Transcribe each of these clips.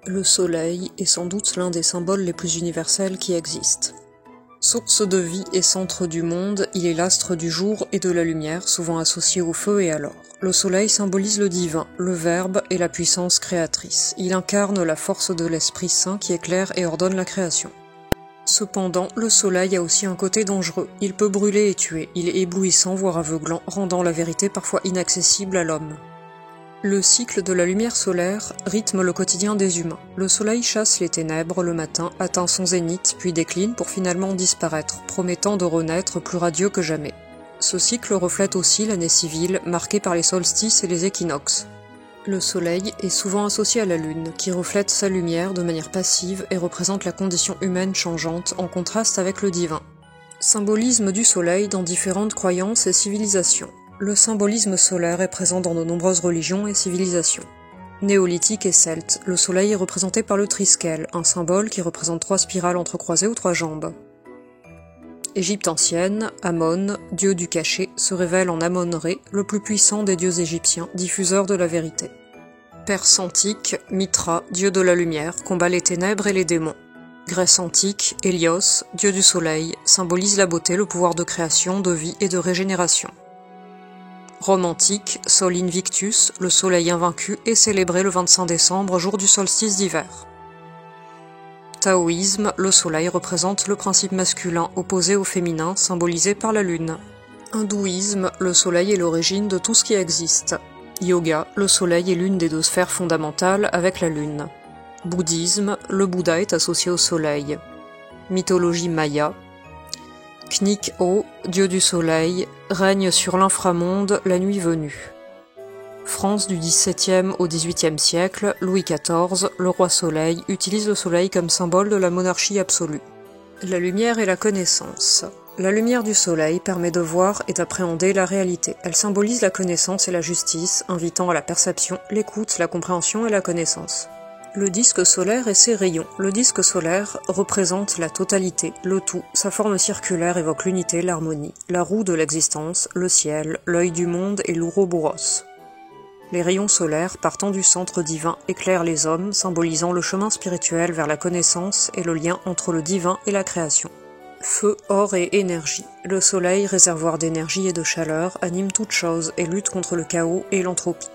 Le soleil est sans doute l'un des symboles les plus universels qui existent. Source de vie et centre du monde, il est l'astre du jour et de la lumière, souvent associé au feu et à l'or. Le soleil symbolise le divin, le verbe et la puissance créatrice. Il incarne la force de l'Esprit Saint qui éclaire et ordonne la création. Cependant, le soleil a aussi un côté dangereux. Il peut brûler et tuer. Il est éblouissant, voire aveuglant, rendant la vérité parfois inaccessible à l'homme. Le cycle de la lumière solaire rythme le quotidien des humains. Le soleil chasse les ténèbres le matin, atteint son zénith, puis décline pour finalement disparaître, promettant de renaître plus radieux que jamais. Ce cycle reflète aussi l'année civile, marquée par les solstices et les équinoxes. Le soleil est souvent associé à la lune, qui reflète sa lumière de manière passive et représente la condition humaine changeante, en contraste avec le divin. Symbolisme du soleil dans différentes croyances et civilisations. Le symbolisme solaire est présent dans de nombreuses religions et civilisations. Néolithique et celte, le soleil est représenté par le triskel, un symbole qui représente 3 spirales entrecroisées aux 3 jambes. Égypte ancienne, Amon, dieu du cachet, se révèle en Amon-Ré, le plus puissant des dieux égyptiens, diffuseur de la vérité. Perse antique, Mitra, dieu de la lumière, combat les ténèbres et les démons. Grèce antique, Hélios, dieu du soleil, symbolise la beauté, le pouvoir de création, de vie et de régénération. Rome antique, Sol Invictus, le soleil invaincu, est célébré le 25 décembre, jour du solstice d'hiver. Taoïsme, le soleil représente le principe masculin opposé au féminin, symbolisé par la lune. Hindouisme, le soleil est l'origine de tout ce qui existe. Yoga, le soleil est l'une des 2 sphères fondamentales avec la lune. Bouddhisme, le Bouddha est associé au soleil. Mythologie maya. Knik-O, dieu du soleil, règne sur l'inframonde la nuit venue. France du XVIIe au XVIIIe siècle, Louis XIV, le roi soleil, utilise le soleil comme symbole de la monarchie absolue. La lumière et la connaissance. La lumière du soleil permet de voir et d'appréhender la réalité. Elle symbolise la connaissance et la justice, invitant à la perception, l'écoute, la compréhension et la connaissance. Le disque solaire et ses rayons. Le disque solaire représente la totalité, le tout. Sa forme circulaire évoque l'unité, l'harmonie, la roue de l'existence, le ciel, l'œil du monde et l'ouroboros. Les rayons solaires, partant du centre divin, éclairent les hommes, symbolisant le chemin spirituel vers la connaissance et le lien entre le divin et la création. Feu, or et énergie. Le soleil, réservoir d'énergie et de chaleur, anime toute chose et lutte contre le chaos et l'entropie.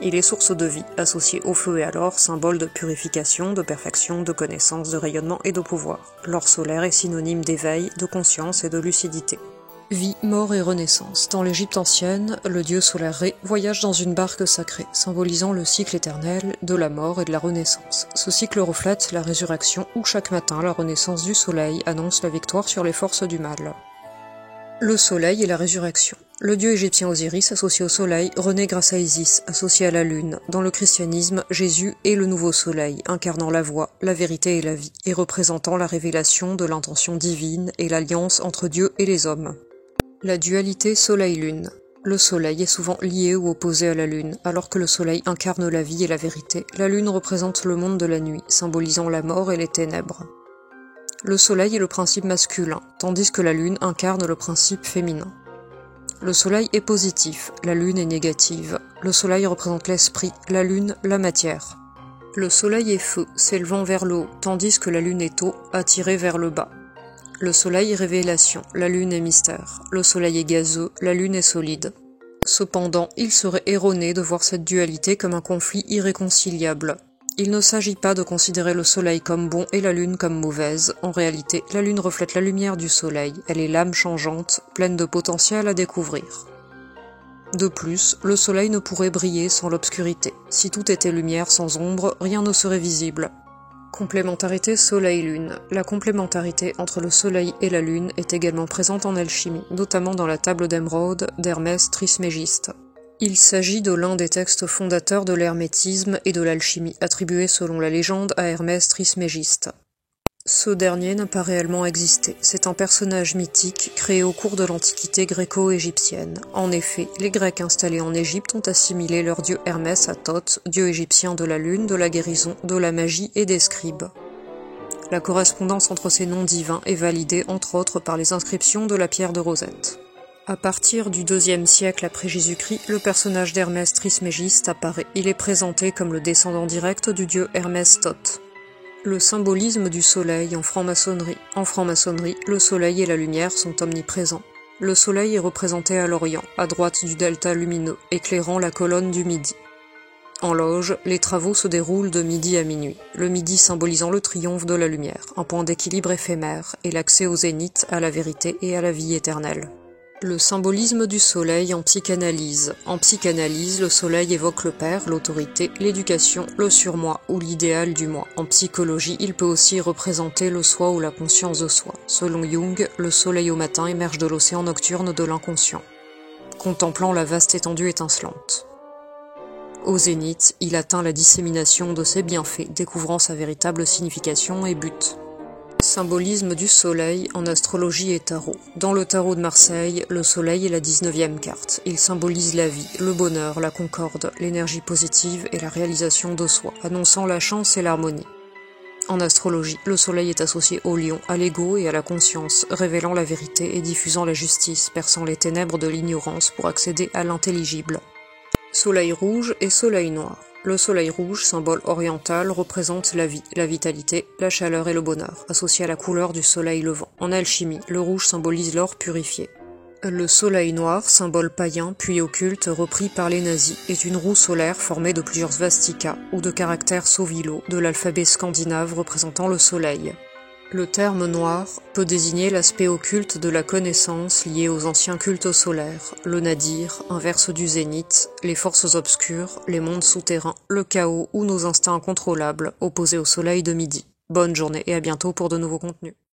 Il est source de vie, associé au feu et à l'or, symbole de purification, de perfection, de connaissance, de rayonnement et de pouvoir. L'or solaire est synonyme d'éveil, de conscience et de lucidité. Vie, mort et renaissance. Dans l'Égypte ancienne, le dieu solaire Ré voyage dans une barque sacrée, symbolisant le cycle éternel de la mort et de la renaissance. Ce cycle reflète la résurrection où chaque matin la renaissance du soleil annonce la victoire sur les forces du mal. Le soleil et la résurrection. Le dieu égyptien Osiris, associé au soleil, renaît grâce à Isis, associé à la lune. Dans le christianisme, Jésus est le nouveau soleil, incarnant la voie, la vérité et la vie, et représentant la révélation de l'intention divine et l'alliance entre Dieu et les hommes. La dualité soleil-lune. Le soleil est souvent lié ou opposé à la lune, alors que le soleil incarne la vie et la vérité. La lune représente le monde de la nuit, symbolisant la mort et les ténèbres. Le soleil est le principe masculin, tandis que la lune incarne le principe féminin. Le soleil est positif, la lune est négative. Le soleil représente l'esprit, la lune, la matière. Le soleil est feu, s'élevant vers le haut, tandis que la lune est eau, attirée vers le bas. Le soleil est révélation, la lune est mystère. Le soleil est gazeux, la lune est solide. Cependant, il serait erroné de voir cette dualité comme un conflit irréconciliable. Il ne s'agit pas de considérer le soleil comme bon et la lune comme mauvaise. En réalité, la lune reflète la lumière du soleil. Elle est l'âme changeante, pleine de potentiel à découvrir. De plus, le soleil ne pourrait briller sans l'obscurité. Si tout était lumière sans ombre, rien ne serait visible. Complémentarité soleil-lune. La complémentarité entre le soleil et la lune est également présente en alchimie, notamment dans la table d'émeraude d'Hermès Trismégiste. Il s'agit de l'un des textes fondateurs de l'hermétisme et de l'alchimie, attribué selon la légende à Hermès Trismégiste. Ce dernier n'a pas réellement existé, c'est un personnage mythique créé au cours de l'Antiquité gréco-égyptienne. En effet, les Grecs installés en Égypte ont assimilé leur dieu Hermès à Thoth, dieu égyptien de la lune, de la guérison, de la magie et des scribes. La correspondance entre ces noms divins est validée entre autres par les inscriptions de la pierre de Rosette. À partir du IIe siècle après Jésus-Christ, le personnage d'Hermès Trismégiste apparaît. Il est présenté comme le descendant direct du dieu Hermès Thoth. Le symbolisme du soleil en franc-maçonnerie. En franc-maçonnerie, le soleil et la lumière sont omniprésents. Le soleil est représenté à l'Orient, à droite du delta lumineux, éclairant la colonne du Midi. En loge, les travaux se déroulent de midi à minuit, le midi symbolisant le triomphe de la lumière, un point d'équilibre éphémère, et l'accès au zénith, à la vérité et à la vie éternelle. Le symbolisme du soleil en psychanalyse. En psychanalyse, le soleil évoque le père, l'autorité, l'éducation, le surmoi ou l'idéal du moi. En psychologie, il peut aussi représenter le soi ou la conscience de soi. Selon Jung, le soleil au matin émerge de l'océan nocturne de l'inconscient, contemplant la vaste étendue étincelante. Au zénith, il atteint la dissémination de ses bienfaits, découvrant sa véritable signification et but. Symbolisme du soleil en astrologie et tarot. Dans le tarot de Marseille, le soleil est la 19e carte. Il symbolise la vie, le bonheur, la concorde, l'énergie positive et la réalisation de soi, annonçant la chance et l'harmonie. En astrologie, le soleil est associé au lion, à l'ego et à la conscience, révélant la vérité et diffusant la justice, perçant les ténèbres de l'ignorance pour accéder à l'intelligible. Soleil rouge et soleil noir. Le soleil rouge, symbole oriental, représente la vie, la vitalité, la chaleur et le bonheur, associé à la couleur du soleil levant. En alchimie, le rouge symbolise l'or purifié. Le soleil noir, symbole païen puis occulte repris par les nazis, est une roue solaire formée de plusieurs svastikas ou de caractères sovilo de l'alphabet scandinave représentant le soleil. Le terme noir peut désigner l'aspect occulte de la connaissance lié aux anciens cultes solaires, le nadir, inverse du zénith, les forces obscures, les mondes souterrains, le chaos ou nos instincts incontrôlables, opposés au soleil de midi. Bonne journée et à bientôt pour de nouveaux contenus.